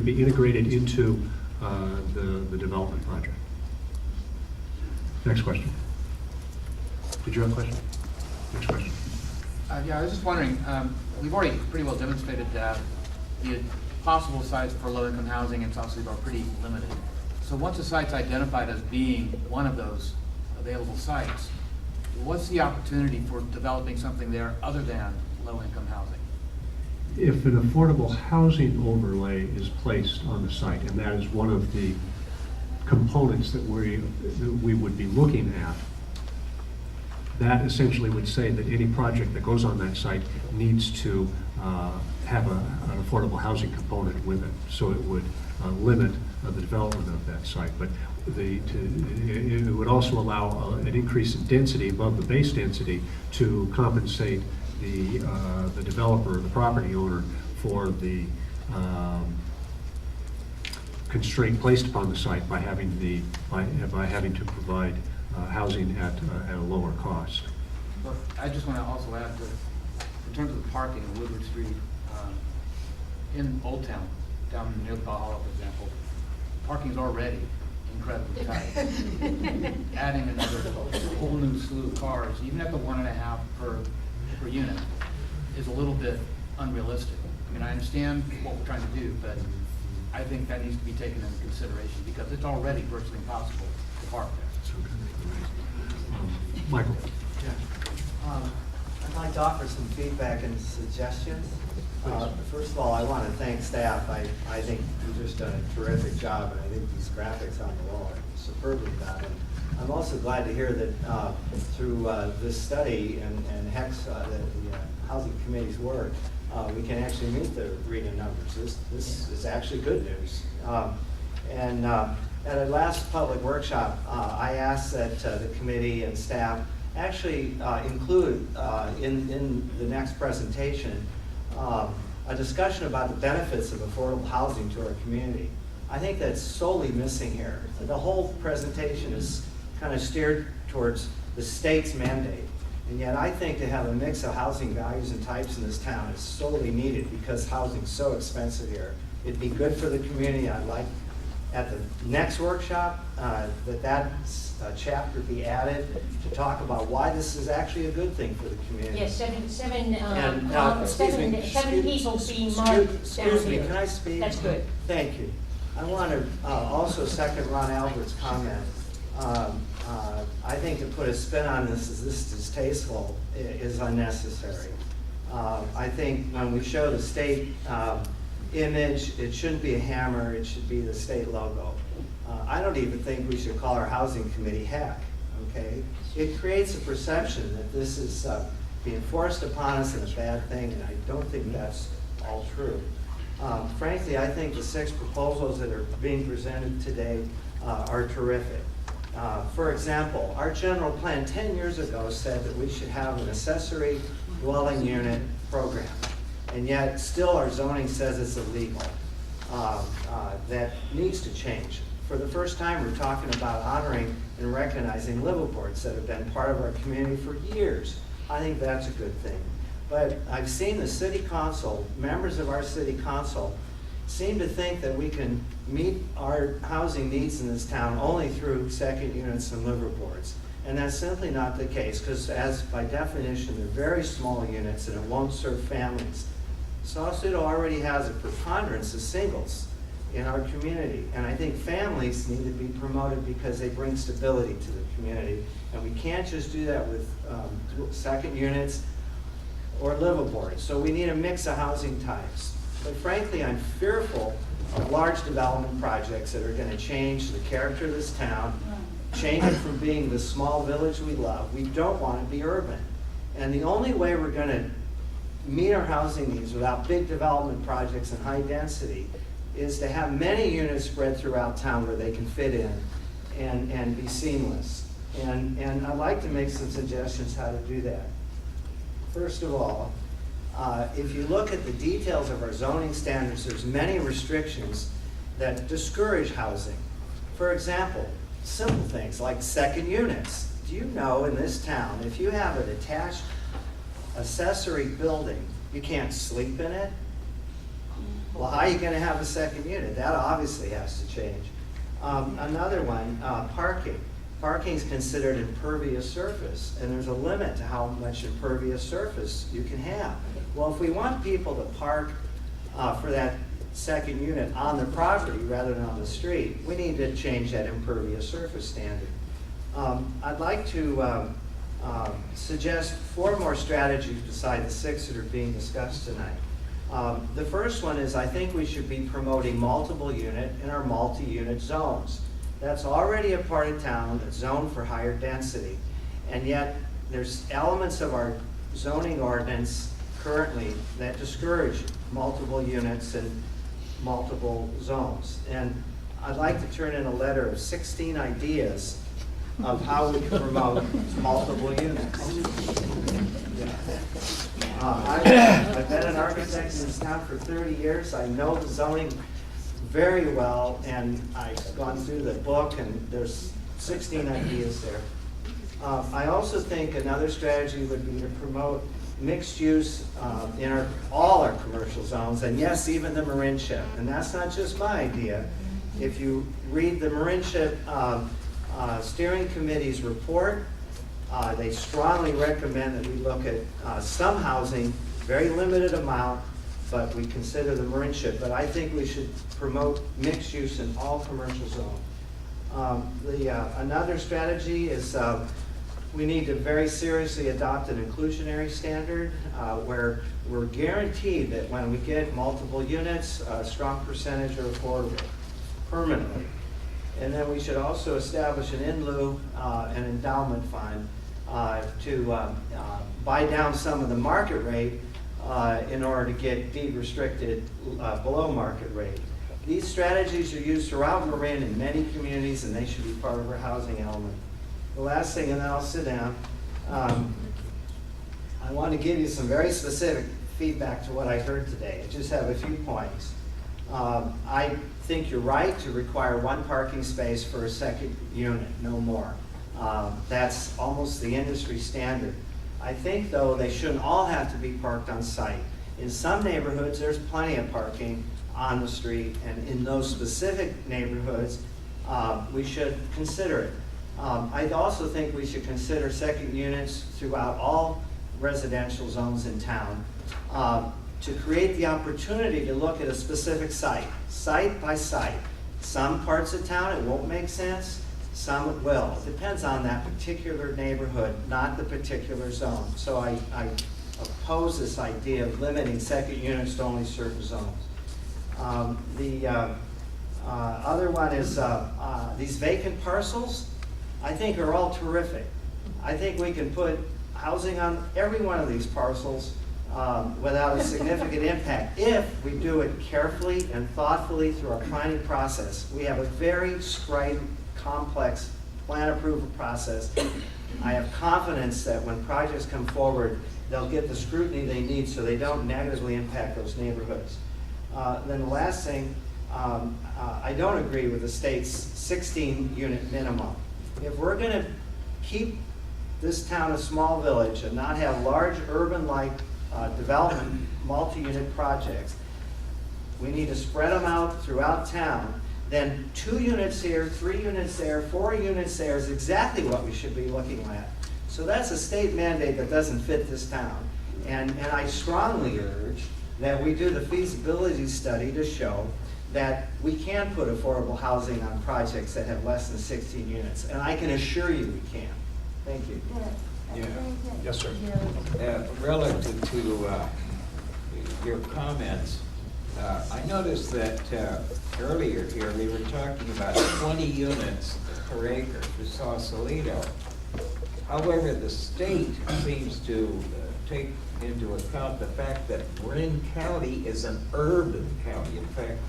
would be integrated into the development project. Next question. Did you have a question? Next question. Yeah, I was just wondering, we've already pretty well demonstrated that the possible sites for low-income housing in Sausalito are pretty limited. So once a site's identified as being one of those available sites, what's the opportunity for developing something there other than low-income housing? If an affordable housing overlay is placed on the site, and that is one of the components that we would be looking at, that essentially would say that any project that goes on that site needs to have an affordable housing component with it. So it would limit the development of that site. But it would also allow an increase in density above the base density to compensate the developer, the property owner, for the constraint placed upon the site by having to provide housing at a lower cost. But I just want to also add that in terms of the parking on Woodward Street in Old Town, down near the Valhalla, for example, parking is already incredibly tight. Adding another whole new slew of cars, even at the 1.5 per unit, is a little bit unrealistic. I mean, I understand what we're trying to do, but I think that needs to be taken into consideration because it's already virtually impossible to park there. Michael. Yeah. I'd like to offer some feedback and suggestions. First of all, I want to thank staff. I think you've just done a terrific job, and I think these graphics on the wall are superbly done. And I'm also glad to hear that through this study and HEC's, the Housing Committee's work, we can actually meet the RETA numbers. This is actually good news. At a last public workshop, I asked that the committee and staff actually include in the next presentation a discussion about the benefits of affordable housing to our community. I think that's solely missing here. The whole presentation is kind of steered towards the state's mandate. And yet I think to have a mix of housing values and types in this town is sorely needed because housing's so expensive here. It'd be good for the community. I'd like at the next workshop that chapter be added to talk about why this is actually a good thing for the community. Yes, seven Excuse people being marked Excuse down me, here. can I speak? That's good. Thank you. I want to also second Ron Albert's comment. I think to put a spin on this as this distasteful is unnecessary. I think when we show the state image, it shouldn't be a hammer, it should be the state logo. I don't even think we should call our housing committee HEC, okay? It creates a perception that this is being forced upon us and a bad thing, and I don't think that's all true. Frankly, I think the 6 proposals that are being presented today are terrific. For example, our general plan 10 years ago said that we should have an accessory dwelling unit program, and yet still our zoning says it's illegal. That needs to change. For the first time, we're talking about honoring and recognizing liveaboards that have been part of our community for years. I think that's a good thing. But I've seen the city council, members of our city council, seem to think that we can meet our housing needs in this town only through second units and liveaboards. And that's simply not the case, because as by definition, they're very small units and it won't serve families. Sausalito already has a preponderance of singles in our community, and I think families need to be promoted because they bring stability to the community, and we can't just do that with second units or liveaboards. So we need a mix of housing types. But frankly, I'm fearful of large development projects that are going to change the character of this town, change it from being the small village we love. We don't want to be urban. And the only way we're going to meet our housing needs without big development projects and high density is to have many units spread throughout town where they can fit in and be seamless. And I'd like to make some suggestions how to do that. First of all, if you look at the details of our zoning standards, there's many restrictions that discourage housing. For example, simple things like second units. Do you know in this town, if you have a detached accessory building, you can't sleep in it? Well, how are you gonna have a second unit? That obviously has to change. Another one, parking. Parking is considered impervious surface, and there's a limit to how much impervious surface you can have. Well, if we want people to park for that second unit on the property rather than on the street, we need to change that impervious surface standard. I'd like to suggest 4 more strategies beside the 6 that are being discussed tonight. The first one is I think we should be promoting multiple unit in our multi-unit zones. That's already a part of town that's zoned for higher density, and yet there's elements of our zoning ordinance currently that discourage multiple units and multiple zones. And I'd like to turn in a letter of 16 ideas of how we can promote multiple units. I've been an architect in this town for 30 years. I know the zoning very well, and I've gone through the book, and there's 16 ideas there. I also think another strategy would be to promote mixed use in all our commercial zones, and yes, even the Marinship. And that's not just my idea. If you read the Marinship Steering Committee's report, they strongly recommend that we look at some housing, very limited amount, but we consider the Marinship. But I think we should promote mixed use in all commercial zones. Another strategy is we need to very seriously adopt an inclusionary standard where we're guaranteed that when we get multiple units, a strong percentage are affordable permanently. And then we should also establish an in lieu, an endowment fund to buy down some of the market rate in order to get deed restricted below market rate. These strategies are used throughout Marin in many communities, and they should be part of our housing element. The last thing, and then I'll sit down, I want to give you some very specific feedback to what I heard today. I just have a few points. I think you're right to require 1 parking space for a second unit, no more. That's almost the industry standard. I think, though, they shouldn't all have to be parked on site. In some neighborhoods, there's plenty of parking on the street, and in those specific neighborhoods, we should consider it. I also think we should consider second units throughout all residential zones in town to create the opportunity to look at a specific site by site. Some parts of town, it won't make sense. Some it will. It depends on that particular neighborhood, not the particular zone. So I oppose this idea of limiting second units to only certain zones. The other one is these vacant parcels, I think are all terrific. I think we can put housing on every one of these parcels without a significant impact if we do it carefully and thoughtfully through our planning process. We have a very strident, complex plan approval process. I have confidence that when projects come forward, they'll get the scrutiny they need so they don't negatively impact those neighborhoods. Then the last thing, I don't agree with the state's 16-unit minimum. If we're going to keep this town a small village and not have large urban-like development, multi-unit projects, we need to spread them out throughout town. Then 2 units here, 3 units there, 4 units there is exactly what we should be looking at. So that's a state mandate that doesn't fit this town. And I strongly urge that we do the feasibility study to show that we can put affordable housing on projects that have less than 16 units. And I can assure you we can. Thank you. Yeah. Yes, sir. Relative to your comments, I noticed that earlier here we were talking about 20 units per acre for Sausalito. However, the state seems to take into account the fact that Marin County is an urban county. In fact,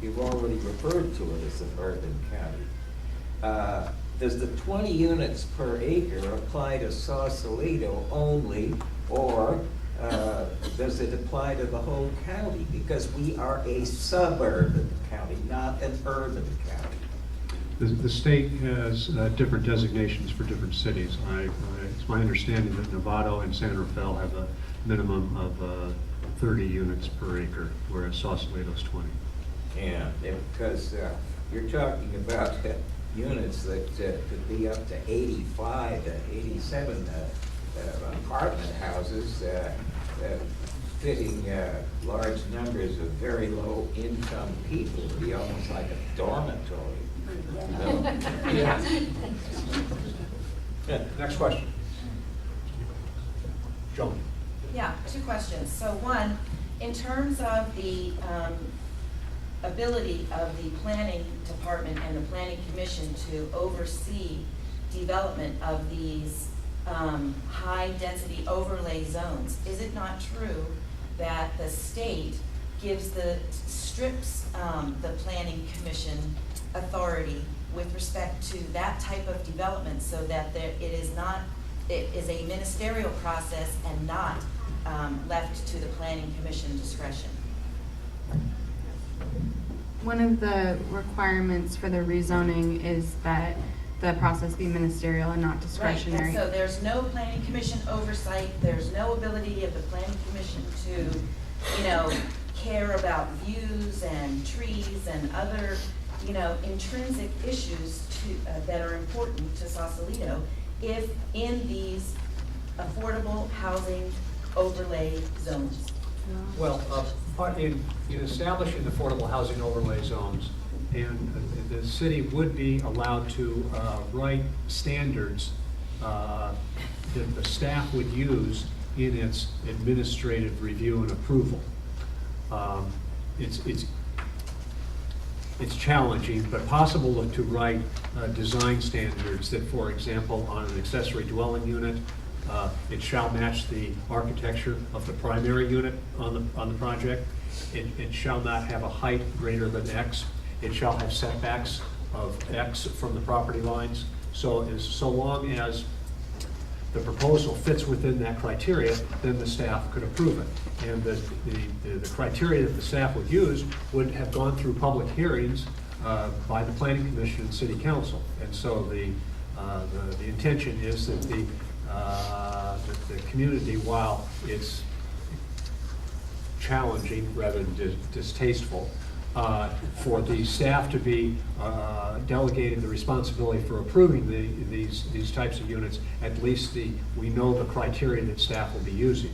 you've already referred to it as an urban county. Does the 20 units per acre apply to Sausalito only, or does it apply to the whole county? Because we are a suburban county, not an urban county. The state has different designations for different cities. It's my understanding that Novato and San Rafael have a minimum of 30 units per acre, whereas Sausalito's 20. Yeah, because you're talking about units that could be up to 85 to 87 apartment houses fitting large numbers of very low income people. It'd be almost like a dormitory. Next question. Joan. Yeah, two questions. So one, in terms of the ability of the planning department and the planning commission to oversee development of these high-density overlay zones, is it not true that the state strips the planning commission authority with respect to that type of development, so that it is a ministerial process and not left to the planning commission discretion? One of the requirements for the rezoning is that the process be ministerial and not discretionary. Right, and so there's no planning commission oversight, there's no ability of the planning commission to, care about views and trees and other, intrinsic issues that are important to Sausalito if in these affordable housing overlay zones. Well, in establishing affordable housing overlay zones, and the city would be allowed to write standards that the staff would use in its administrative review and approval. It's challenging, but possible to write design standards that, for example, on an accessory dwelling unit, it shall match the architecture of the primary unit on the project. It shall not have a height greater than X. It shall have setbacks of X from the property lines. So long as the proposal fits within that criteria, then the staff could approve it. And the criteria that the staff would use would have gone through public hearings by the Planning Commission and City Council. And so the intention is that the community, while it's challenging rather than distasteful, for the staff to be delegated the responsibility for approving these types of units, at least we know the criteria that staff will be using.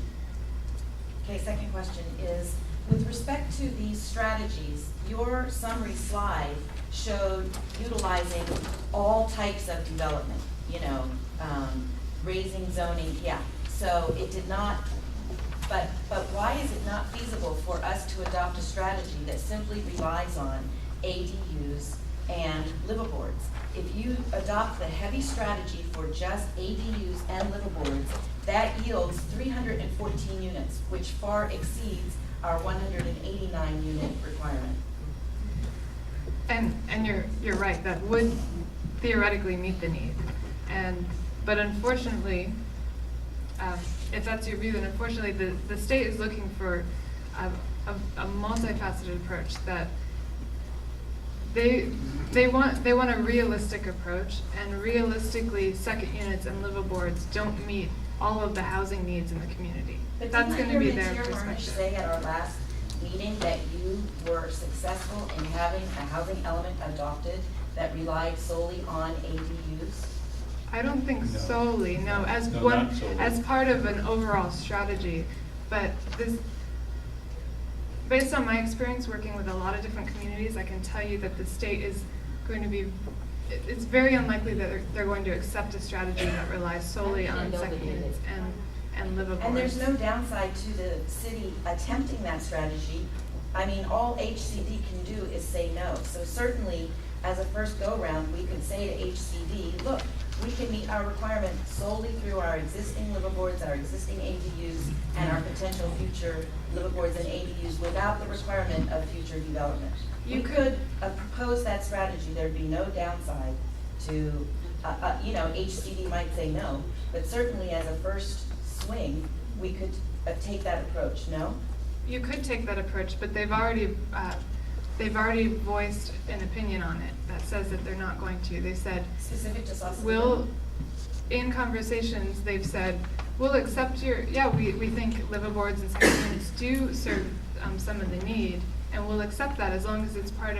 Okay, second question is, with respect to these strategies, your summary slide showed utilizing all types of development, raising zoning, yeah. So it did not, but why is it not feasible for us to adopt a strategy that simply relies on ADUs and liveaboards? If you adopt the heavy strategy for just ADUs and liveaboards, that yields 314 units, which far exceeds our 189 unit requirement. And you're right, that would theoretically meet the need. But unfortunately, if that's your view, then unfortunately the state is looking for a multifaceted approach, that they want a realistic approach, and realistically second units and liveaboards don't meet all of the housing needs in the community. But That's going to be their Didn't Harnish perspective. say at our last meeting that you were successful in having a housing element adopted that relied solely on ADUs? I don't think No. solely, no, No, not solely. as part of an overall strategy. But based on my experience working with a lot of different communities, I can tell you that the state is going to be, it's very unlikely that they're going to accept a strategy that relies solely on second units and liveaboards. And there's no downside to the city attempting that strategy. I mean, all HCD can do is say no. So certainly, as a first go-round, we could say to HCD, look, we can meet our requirement solely through our existing liveaboards, our existing ADUs, and our potential future liveaboards and ADUs without the requirement of future development. You could propose that strategy. There'd be no downside to, HCD might say no, but certainly as a first swing, we could take that approach, no? You could take that approach, but they've already voiced an opinion on it that says that they're not going to. They said, Specific to Sausalito? in conversations, they've said, we'll accept your, yeah, we think liveaboards and skate units do serve some of the need, and we'll accept that as long as it's part of